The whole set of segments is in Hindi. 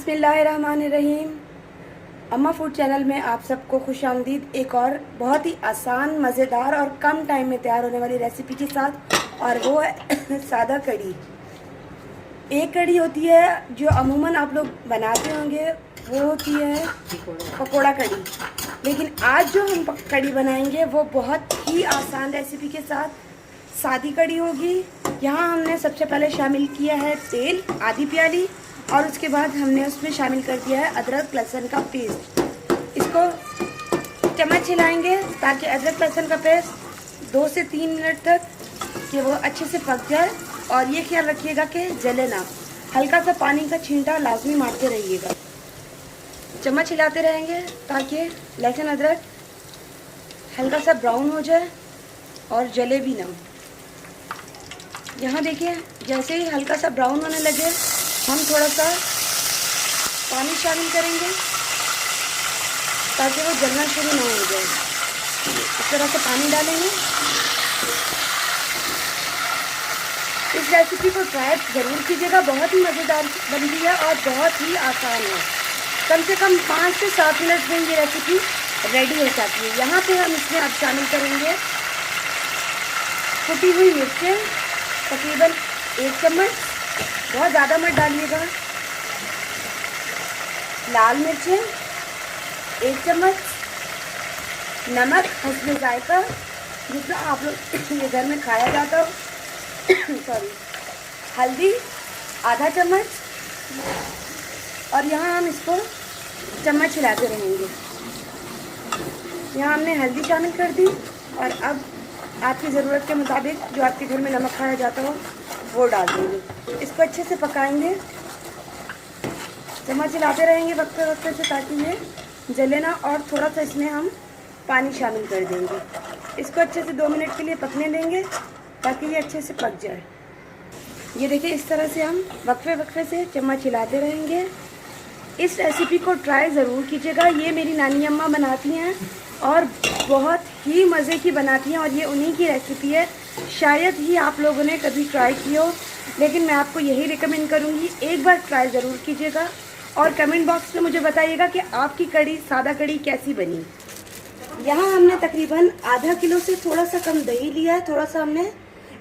बिस्मिल्लाहिर्रहमानिर्रहीम। अम्मा फूड चैनल में आप सबको खुश आमदीद। एक और बहुत ही आसान, मज़ेदार और कम टाइम में तैयार होने वाली रेसिपी के साथ, और वो है सादा कढ़ी। एक कढ़ी होती है जो अमूमन आप लोग बनाते होंगे, वो होती है पकोड़ा कढ़ी। लेकिन आज जो हम कढ़ी बनाएंगे वो बहुत ही आसान रेसिपी के साथ सादी कढ़ी होगी। यहाँ हमने सबसे पहले शामिल किया है तेल आधी प्याली, और उसके बाद हमने उसमें शामिल कर दिया है अदरक लहसुन का पेस्ट। इसको चम्मच हिलाएंगे ताकि अदरक लहसुन का पेस्ट 2 से 3 मिनट तक कि वो अच्छे से पक जाए। और ये ख्याल रखिएगा कि जले ना, हल्का सा पानी का छींटा लाजमी मारते रहिएगा। चम्मच हिलाते रहेंगे ताकि लहसुन अदरक हल्का सा ब्राउन हो जाए और जले भी ना। यहाँ देखिए, जैसे ही हल्का सा ब्राउन होने लगे हम थोड़ा सा पानी शामिल करेंगे ताकि वो जलना शुरू ना हो जाए। इस तरह से पानी डालेंगे। इस रेसिपी को ट्राई ज़रूर कीजिएगा, बहुत ही मज़ेदार बनती है और बहुत ही आसान है। कम से कम 5 से 7 मिनट में ये रेसिपी रेडी हो जाती है। यहाँ पे हम इसमें अब शामिल करेंगे कुटी हुई मिर्चें, तकरीबन 1 चम्मच, बहुत ज़्यादा मत डालिएगा। लाल मिर्चें 1 चम्मच, नमक हस्बे जायका जितना आप लोग ये घर में खाया जाता हो सॉरी, हल्दी आधा चम्मच, और यहाँ हम इसको चम्मच हिलाते रहेंगे। यहाँ हमने हल्दी शामिल कर दी, और अब आपकी ज़रूरत के मुताबिक जो आपके घर में नमक खाया जाता हो वो डाल देंगे। इसको अच्छे से पकाएंगे, चम्मच हिलाते रहेंगे वक्त से ताकि ये जले ना। और थोड़ा सा इसमें हम पानी शामिल कर देंगे। इसको अच्छे से 2 मिनट के लिए पकने देंगे ताकि ये अच्छे से पक जाए। ये देखिए, इस तरह से हम वक्फे से चम्मच हिलाते रहेंगे। इस रेसिपी को ट्राई ज़रूर कीजिएगा। ये मेरी नानी अम्मा बनाती हैं और बहुत ही मज़े की बनाती हैं, और ये उन्हीं की रेसिपी है। शायद ही आप लोगों ने कभी ट्राई की हो, लेकिन मैं आपको यही रिकमेंड करूँगी, एक बार ट्राई ज़रूर कीजिएगा। और कमेंट बॉक्स में मुझे बताइएगा कि आपकी कढ़ी, सादा कढ़ी कैसी बनी। यहाँ हमने तकरीबन आधा किलो से थोड़ा सा कम दही लिया है, थोड़ा सा हमने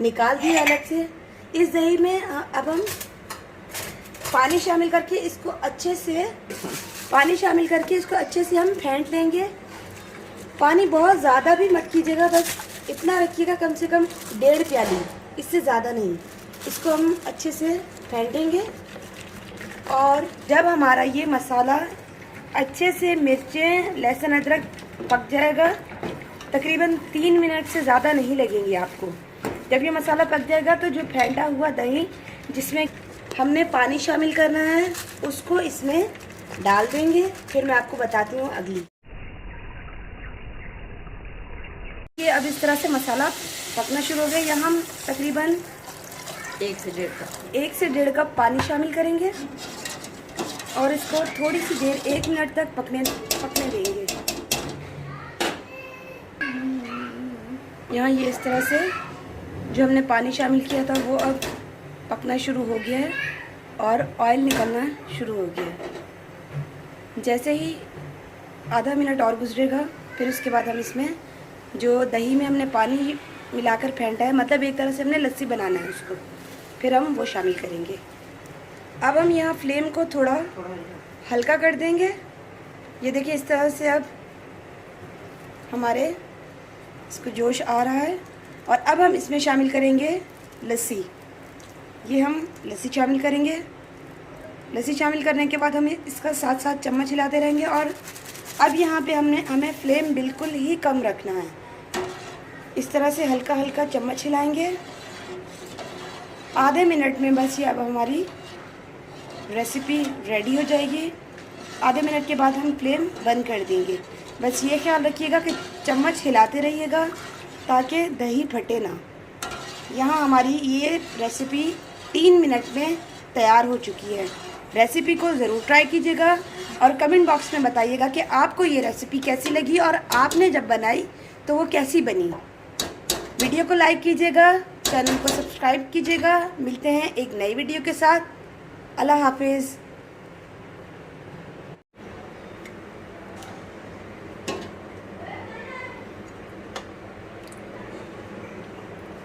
निकाल दिया अलग से। इस दही में अब हम पानी शामिल करके इसको अच्छे से हम फेंट लेंगे। पानी बहुत ज़्यादा भी मत कीजिएगा, बस इतना रखिएगा कम से कम 1.5 प्याली, इससे ज़्यादा नहीं। इसको हम अच्छे से फेंटेंगे, और जब हमारा ये मसाला अच्छे से मिर्चें लहसुन अदरक पक जाएगा, तकरीबन 3 मिनट से ज़्यादा नहीं लगेंगे आपको। जब ये मसाला पक जाएगा तो जो फेंटा हुआ दही जिसमें हमने पानी शामिल करना है उसको इसमें डाल देंगे। फिर मैं आपको बताती हूँ अगली। ये अब इस तरह से मसाला पकना शुरू हो गया। यहाँ हम तकरीबन 1 से 1.5 कप पानी शामिल करेंगे और इसको थोड़ी सी देर 1 मिनट तक पकने देंगे। यहाँ ये इस तरह से जो हमने पानी शामिल किया था वो अब पकना शुरू हो गया है और ऑयल निकलना शुरू हो गया है। जैसे ही आधा मिनट और गुजरेगा, फिर उसके बाद हम इसमें जो दही में हमने पानी मिलाकर फेंटा है, मतलब एक तरह से हमने लस्सी बनाना है उसको, फिर हम वो शामिल करेंगे। अब हम यहाँ फ्लेम को थोड़ा हल्का कर देंगे। ये देखिए, इस तरह से अब हमारे इसको जोश आ रहा है। और अब हम इसमें शामिल करेंगे लस्सी। ये हम लस्सी शामिल करेंगे। लस्सी शामिल करने के बाद हम इसका साथ साथ चम्मच हिलाते रहेंगे। और अब यहाँ पे हमें फ्लेम बिल्कुल ही कम रखना है। इस तरह से हल्का हल्का चम्मच हिलाएंगे। आधे मिनट में बस ये अब हमारी रेसिपी रेडी हो जाएगी। आधे मिनट के बाद हम फ्लेम बंद कर देंगे। बस ये ख्याल रखिएगा कि चम्मच हिलाते रहिएगा ताकि दही फटे ना। यहाँ हमारी ये रेसिपी 3 मिनट में तैयार हो चुकी है। रेसिपी को ज़रूर ट्राई कीजिएगा और कमेंट बॉक्स में बताइएगा कि आपको ये रेसिपी कैसी लगी और आपने जब बनाई तो वो कैसी बनी। वीडियो को लाइक कीजिएगा, चैनल को सब्सक्राइब कीजिएगा। मिलते हैं एक नई वीडियो के साथ। अल्लाह हाफिज़।